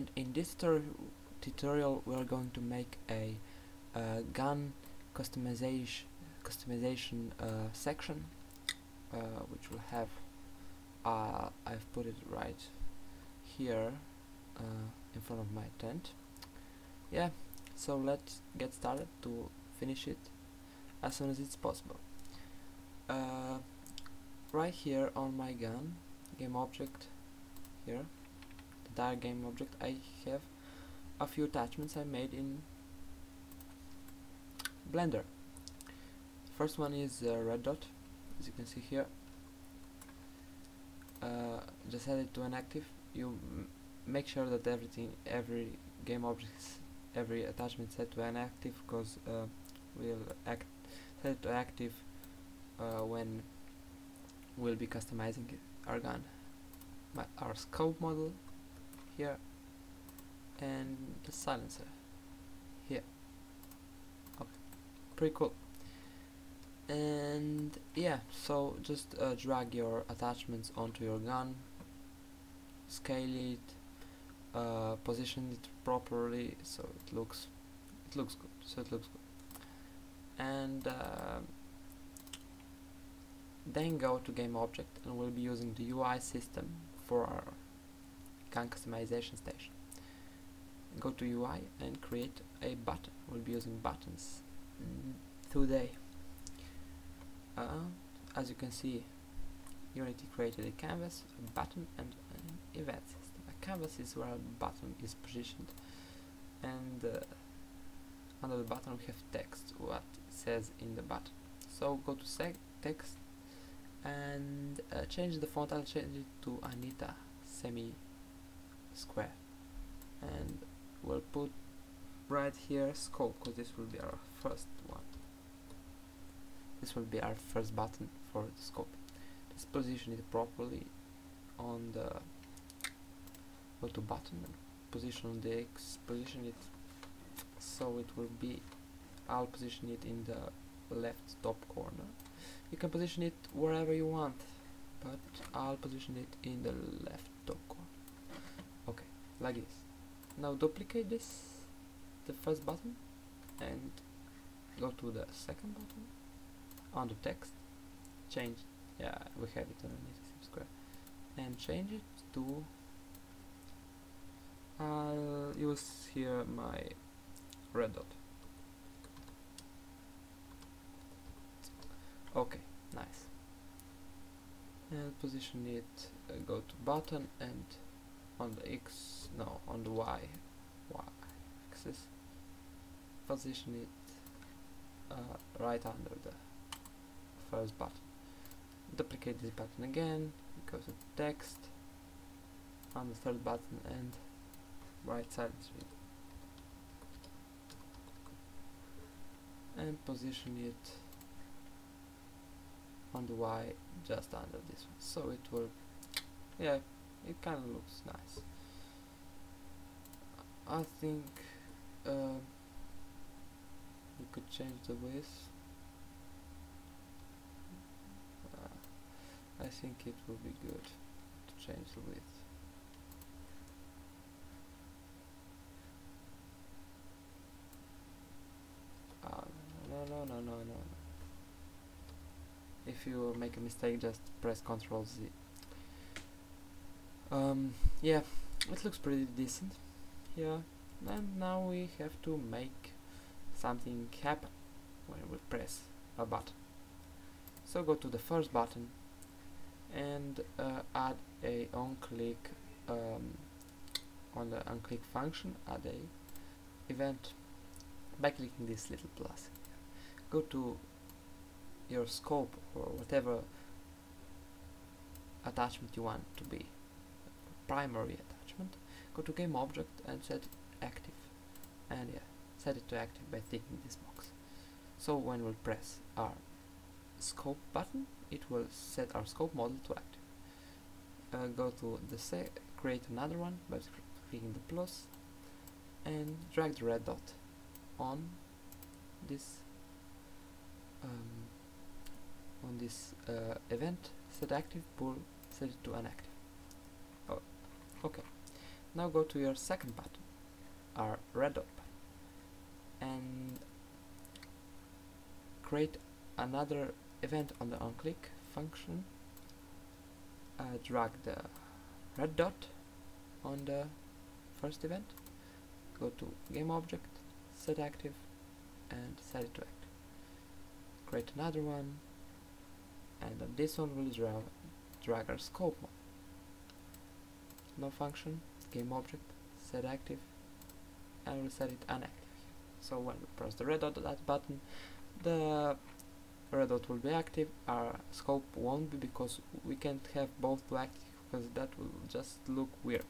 And in this tutorial we are going to make a gun customization section, which will have I've put it right here in front of my tent. Yeah, so let's get started to finish it as soon as it's possible. Right here on my gun game object, here the dire game object, I have a few attachments I made in Blender. First one is red dot, as you can see here. Just set it to inactive. You make sure that every game object, every attachment set to inactive, because we'll set it to active when we'll be customizing our gun. Our scope model here, and the silencer here. Okay, pretty cool. And yeah, so just drag your attachments onto your gun, scale it, position it properly so it looks good. And then go to game object, and we'll be using the UI system for our gun customization station. Go to UI and create a button. We'll be using buttons today. As you can see, Unity created a canvas, a button, and an event system. A canvas is where a button is positioned, and under the button we have text, what it says in the button. So go to text and change the font. I'll change it to Anita semi-square, and we'll put right here scope, because this will be our first one. This will be our first button for the scope. Just position it properly on the go to button and position on the X, position it so it will be, I'll position it in the left top corner. You can position it wherever you want, but I'll position it in the left top corner. Okay, like this. Now duplicate this, the first button, and go to the second button on the text, change, yeah, we have it underneath the square, and change it to, I'll use here my red dot. Okay, nice. And position it, go to button, and on the X, no, on the Y axis, position it right under the first button. Duplicate this button again, go to text, on the third button, and right silence it, and position it on the Y just under this one, so it will, yeah, it kind of looks nice. I think we could change the width. I think it will be good to change the width. No. If you make a mistake, just press Ctrl Z. Yeah, it looks pretty decent. Yeah, and now we have to make something happen when we press a button. So go to the first button and add a on-click, on the on-click function, add a event by clicking this little plus. Go to your scope or whatever attachment you want to be primary attachment. Go to game object and set it active, and yeah, set it to active by ticking this box. So when we press our scope button, it will set our scope model to active. Go to the create another one by clicking the plus, and drag the red dot on this event, set active, pull, set it to inactive. Oh, okay. Now go to your second button, our red dot button, and create another event on the onClick function. Drag the red dot on the first event, go to game object, set active, and set it to active. Create another one, and on this one we'll drag our scope mode. No function, game object, set active, and we'll set it unactive. So when we press the red dot on that button, the red dot will be active, our scope won't be, because we can't have both to active, because that will just look weird.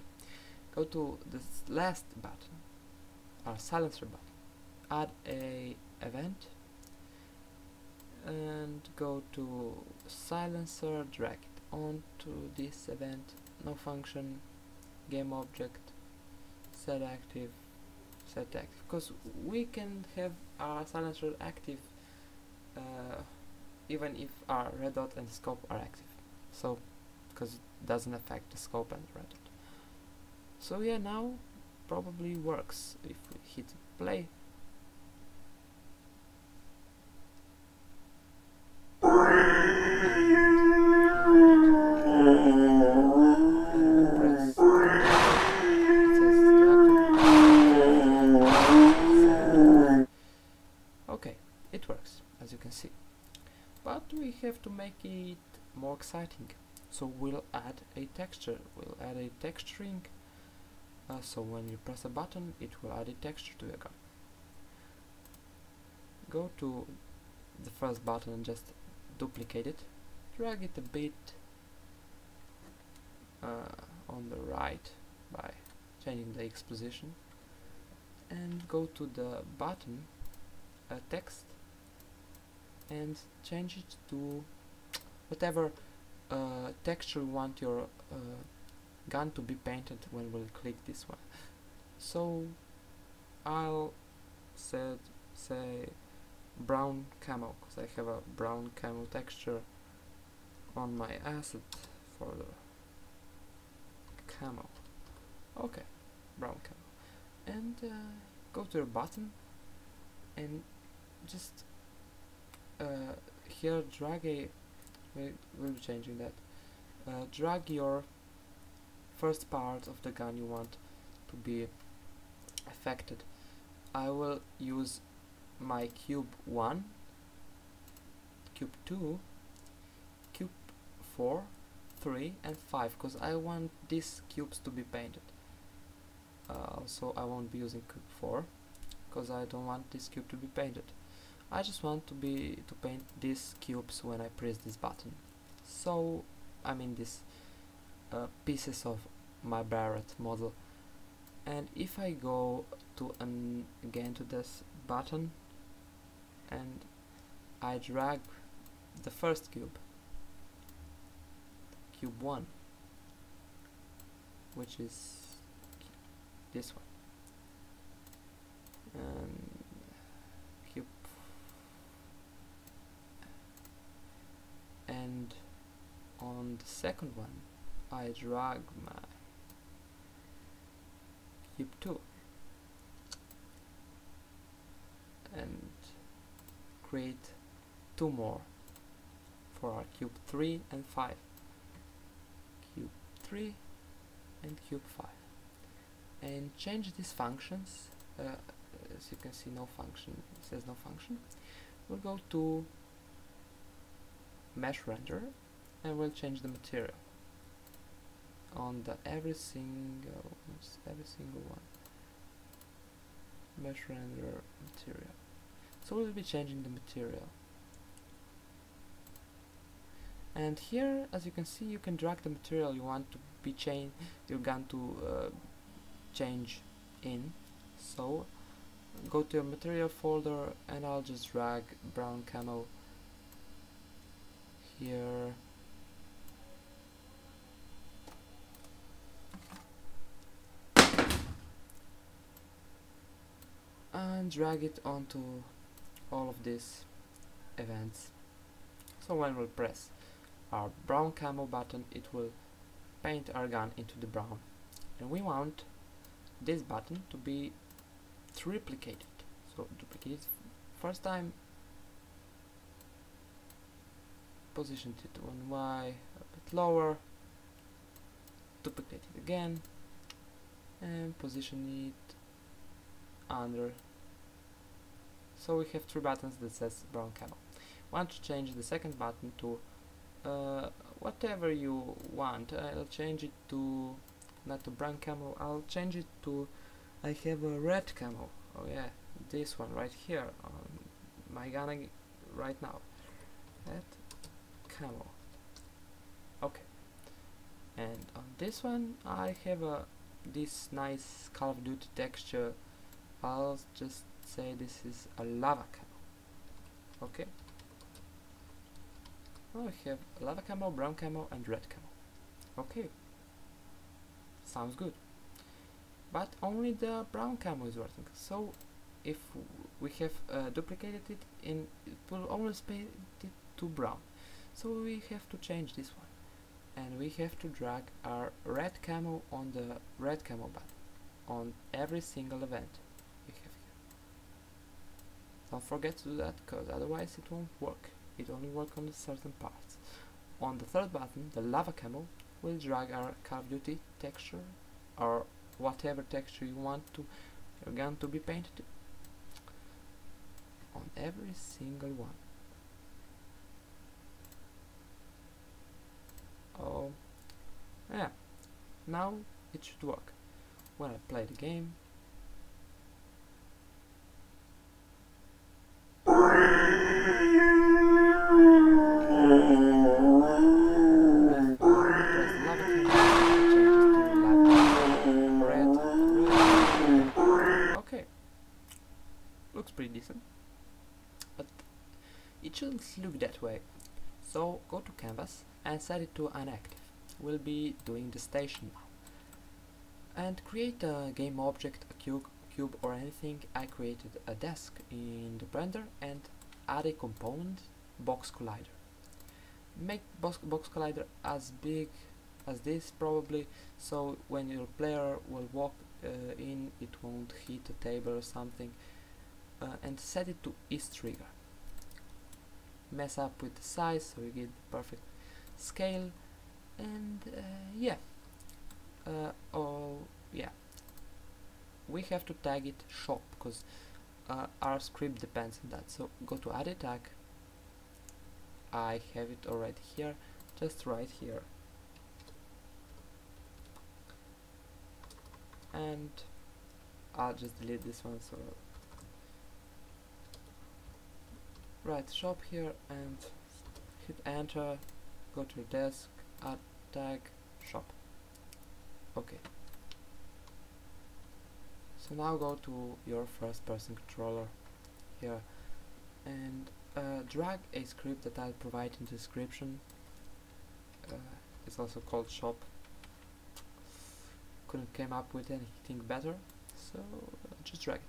Go to this last button, our silencer button, add a event, and go to silencer, drag it onto this event, no function, game object, set active, because we can have our silencer active even if our red dot and scope are active, so because it doesn't affect the scope and red dot. So yeah, now probably works. If we hit play, okay, it works, as you can see. But we have to make it more exciting, so we'll add a texture. We'll add a texturing, so when you press a button it will add a texture to your gun. Go to the first button and just duplicate it, drag it a bit on the right by changing the X position, and go to the button text and change it to whatever texture you want your gun to be painted when we'll click this one. So I'll say brown camo, because I have a brown camo texture on my asset for the camo. Okay, brown camo, and go to your button and just here drag a, we'll be changing that, drag your first part of the gun you want to be affected. I will use my cube 1, cube 2, cube 4, 3 and 5, because I want these cubes to be painted. Also I won't be using cube 4 because I don't want this cube to be painted. I just want to paint these cubes when I press this button. So I mean these pieces of my Barrett model. And if I go to again to this button and I drag the first cube, cube 1, which is this one, and cube, and on the second one I drag my cube 2 and create 2 more for our cube 3 and 5, cube 3 and cube 5, and change these functions. As you can see, no function, it says no function. We'll go to mesh render and we'll change the material on the every single one. Mesh render material. So we'll be changing the material. And here, as you can see, you can drag the material you want to be your gun to change in. So go to your material folder and I'll just drag brown camo here. And drag it onto all of these events. So when we'll press our brown camo button, it will paint our gun into the brown. And we want this button to be triplicated. So duplicate it first time, position it on Y a bit lower, duplicate it again, and position it under. So we have 3 buttons that says brown camo. Want to change the second button to whatever you want. I'll change it to not to brown camo. I'll change it to, I have a red camo. Oh yeah, this one right here on my gun right now. Red camo. Okay. And on this one I have this nice Call of Duty texture. I'll just say this is a lava camo. Okay. Now I have lava camo, brown camo, and red camo. Okay. Sounds good. But only the brown camo is working. So if we have duplicated it, it will always paint it to brown. So we have to change this one, and we have to drag our red camo on the red camo button on every single event we have here. Don't forget to do that, because otherwise it won't work. It only works on certain parts. On the third button, the lava camo, will drag our Call of Duty texture or whatever texture you want to your gun to be painted on every single one. Oh, yeah, now it should work. When I play the game, okay, looks pretty decent, but it shouldn't look that way. So go to canvas and set it to inactive. We'll be doing the station now. And create a game object, a cube or anything. I created a desk in the blender and add a component, box collider. Make box collider as big as this probably, so when your player will walk in, it won't hit a table or something. And set it to is trigger. Mess up with the size so you get the perfect scale, and yeah, we have to tag it shop, because our script depends on that. So go to add a tag. I have it already here, just right here, and I'll just delete this one. So write shop here and hit enter, go to your desk, add tag, shop. Okay. So now go to your first person controller here and drag a script that I'll provide in the description. It's also called shop. Couldn't come up with anything better, so just drag it.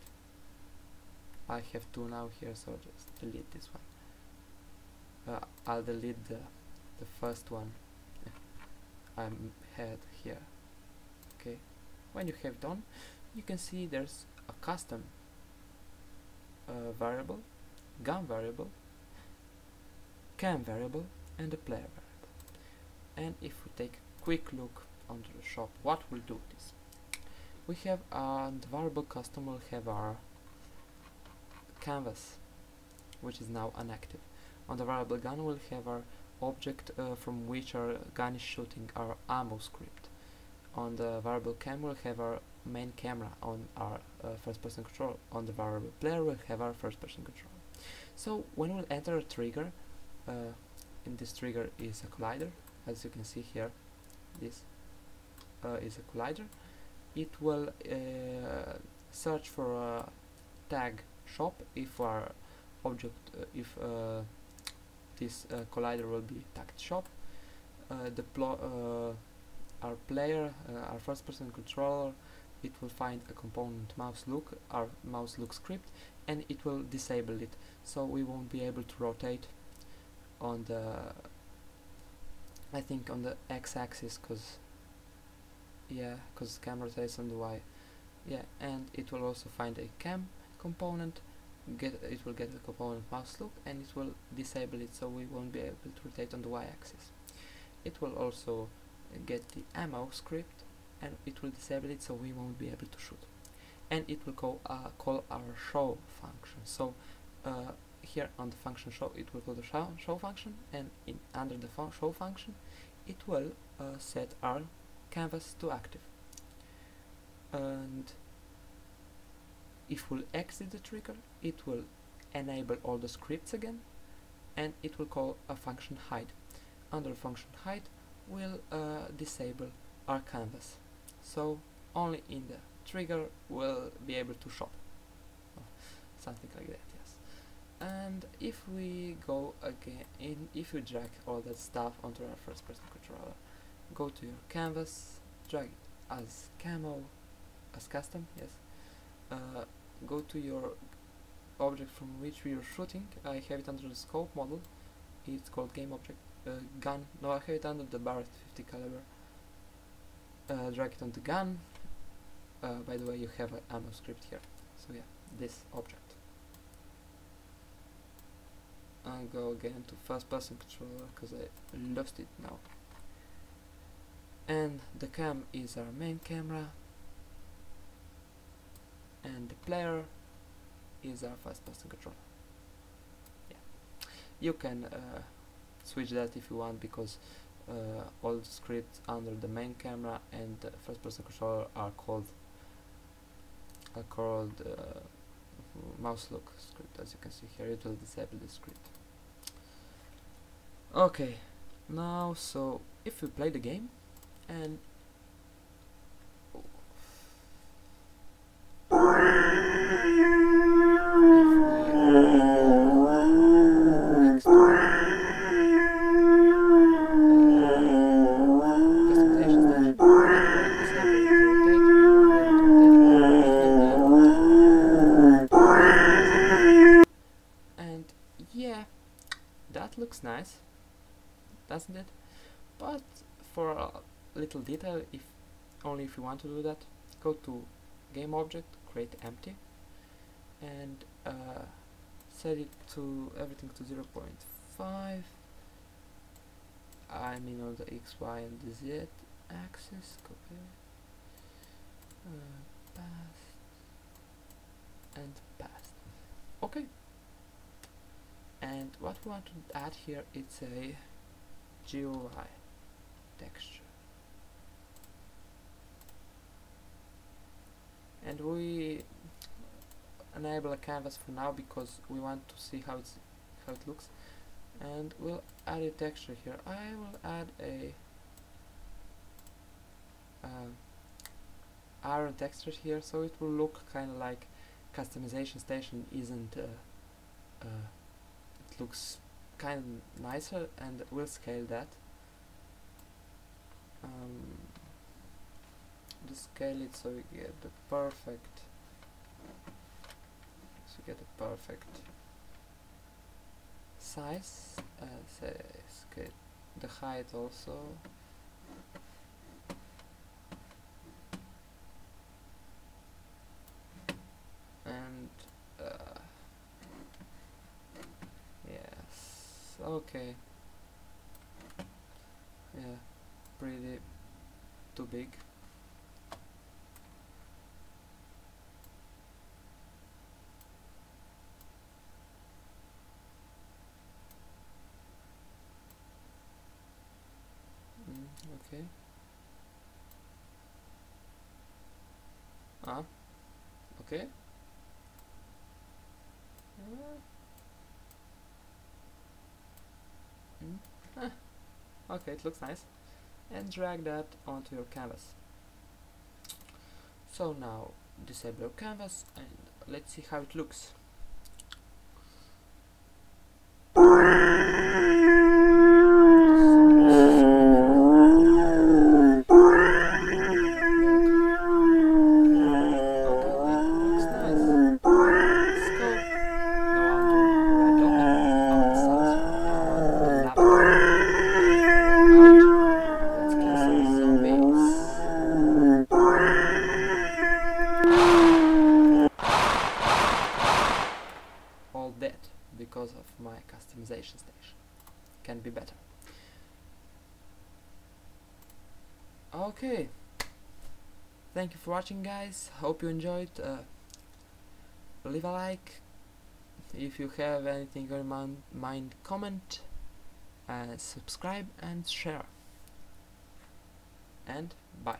I have 2 now here, so just delete this one. I'll delete the first one I had here. Okay, when you have it on, you can see there's a custom variable, gun variable, cam variable, and a player variable. And if we take a quick look onto the shop, what we'll do with this, we have the variable custom will have our canvas, which is now inactive. On the variable gun we'll have our object from which our gun is shooting, our ammo script. On the variable cam we'll have our main camera on our first person control. On the variable player we'll have our first person control. So when we'll enter a trigger, in this trigger is a collider, as you can see here. This is a collider. It will search for a tag shop if our object, if this collider will be tagged shop. Our player, our first person controller, it will find a component mouse look, our mouse look script, and it will disable it, so we won't be able to rotate on the, I think on the x-axis, because camera rotates on the y. yeah, and it will also find a cam component. It will get the component mouse look, and it will disable it so we won't be able to rotate on the y-axis. It will also get the ammo script, and it will disable it so we won't be able to shoot. And it will call our show function. So here on the function show, it will call the show function, and under the show function, it will set our canvas to active. And if we'll exit the trigger, it will enable all the scripts again, and it will call a function hide. Under function hide, we'll disable our canvas, so only in the trigger we'll be able to shop, something like that. Yes. And if we go again, if you drag all that stuff onto our first person controller, go to your canvas, drag it as camo, as custom, yes. Go to your object from which we are shooting. I have it under the scope model. It's called game object gun. No, I have it under the Barrett 50 caliber. Drag it on the gun. By the way, you have an ammo script here. So yeah, this object. I'll go again to first person controller because I lost it now. And the cam is our main camera, and the player is our first person controller. Yeah, you can switch that if you want, because all the scripts under the main camera and the first person controller are called mouse look script. As you can see here, it will disable the script. Okay, now so if we play the game and looks nice, doesn't it? But for a little detail, if you want to do that, go to game object, create empty, and set it to everything to 0.5. I mean on the X, Y, and the Z axis. Copy, paste, and paste. Okay. And what we want to add here, it's a GUI texture, and we enable a canvas for now because we want to see how it looks, and we'll add a texture here. I will add a iron texture here, so it will look kind of like customization station isn't it looks kind of nicer, and we'll scale that. Just scale it so we get the perfect size. Say scale the height also. And yes, okay, yeah, pretty too big. Okay. Okay. Okay, it looks nice. And drag that onto your canvas. So now disable your canvas and let's see how it looks. position station. Can be better. Okay, thank you for watching, guys. Hope you enjoyed. Leave a like. If you have anything on your mind, comment, subscribe and share. And bye.